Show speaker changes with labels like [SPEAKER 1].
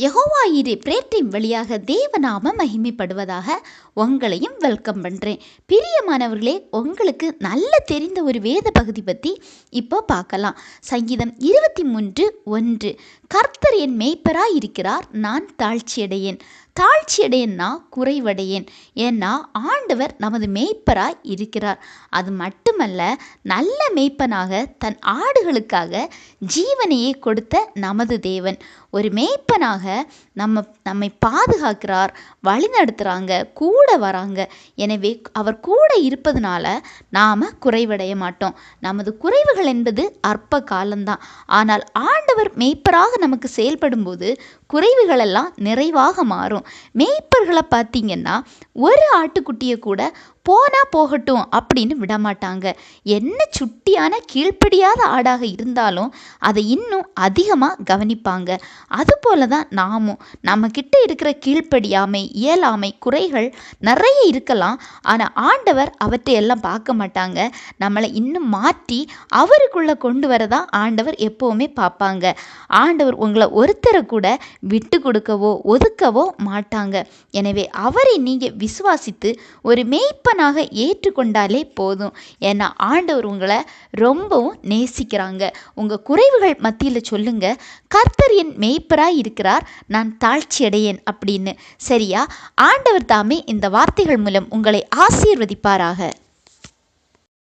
[SPEAKER 1] யெகோவா ஈரே பிரேட்டின் வழியாக தேவநாம மகிமைப்படுவதாக உங்களையும் வெல்கம் பண்ணுறேன். பிரியமானவர்களே, உங்களுக்கு நல்ல தெரிந்த ஒரு வேத பகுதி பற்றி இப்போ பார்க்கலாம். சங்கீதம் 23:1. கர்த்தர் என் மேய்ப்பராய் இருக்கிறார், நான் தாழ்ச்சியடையேன். தாழ்ச்சியடையேன்னா குறைவடையேன். ஏன்னா ஆண்டவர் நமது மேய்ப்பராய் இருக்கிறார். அது மட்டுமல்ல, நல்ல மேய்ப்பனாக தன் ஆடுகளுக்காக ஜீவனையே கொடுத்த நமது தேவன். ஒரு மேய்ப்பனாக நம்மை பாதுகாக்கிறார், வழி நடத்துகிறாங்க, கூட வராங்க. எனவே அவர் கூட இருப்பதனால நாம் குறைவடைய மாட்டோம். நமது குறைவுகள் என்பது அற்ப காலம்தான். ஆனால் ஆண்டவர் மேய்ப்பராக நமக்கு செயல்படும்போது குறைவுகளெல்லாம் நிறைவாக மாறும். மேய்ப்பர்களை பார்த்தீங்கன்னா ஒரு ஆட்டுக்குட்டியை கூட போனா போகட்டும் அப்படின்னு விடமாட்டாங்க. என்ன சுட்டியான கீழ்ப்படியாத ஆடாக இருந்தாலும் அதை இன்னும் அதிகமாக கவனிப்பாங்க. அதுபோல தான் நாமும் நம்மக்கிட்ட இருக்கிற கீழ்ப்படியாமை, இயலாமை, குறைகள் நிறைய இருக்கலாம். ஆனால் ஆண்டவர் அவற்றை எல்லாம் பார்க்க மாட்டாங்க. நம்மளை இன்னும் மாற்றி அவருக்குள்ளே கொண்டு வரதான் ஆண்டவர் எப்போவுமே பார்ப்பாங்க. ஆண்டவர் உங்களை ஒருத்தரை கூட விட்டு கொடுக்கவோ ஒதுக்கவோ மாட்டாங்க. எனவே அவரை நீங்கள் விசுவாசித்து ஒரு மேய்ப்பனாக ஏற்றுக்கொண்டாலே போதும். ஏன்னா ஆண்டவர் உங்களை ரொம்பவும் நேசிக்கிறாங்க. உங்கள் குறைவுகள் மத்தியில் சொல்லுங்க, கர்த்தர் என் மேய்ப்பராய் இருக்கிறார், நான் தாழ்ச்சியடையேன் அப்படின்னு. சரியா? ஆண்டவர் தாமே இந்த வார்த்தைகள் மூலம் உங்களை ஆசீர்வதிப்பாராக.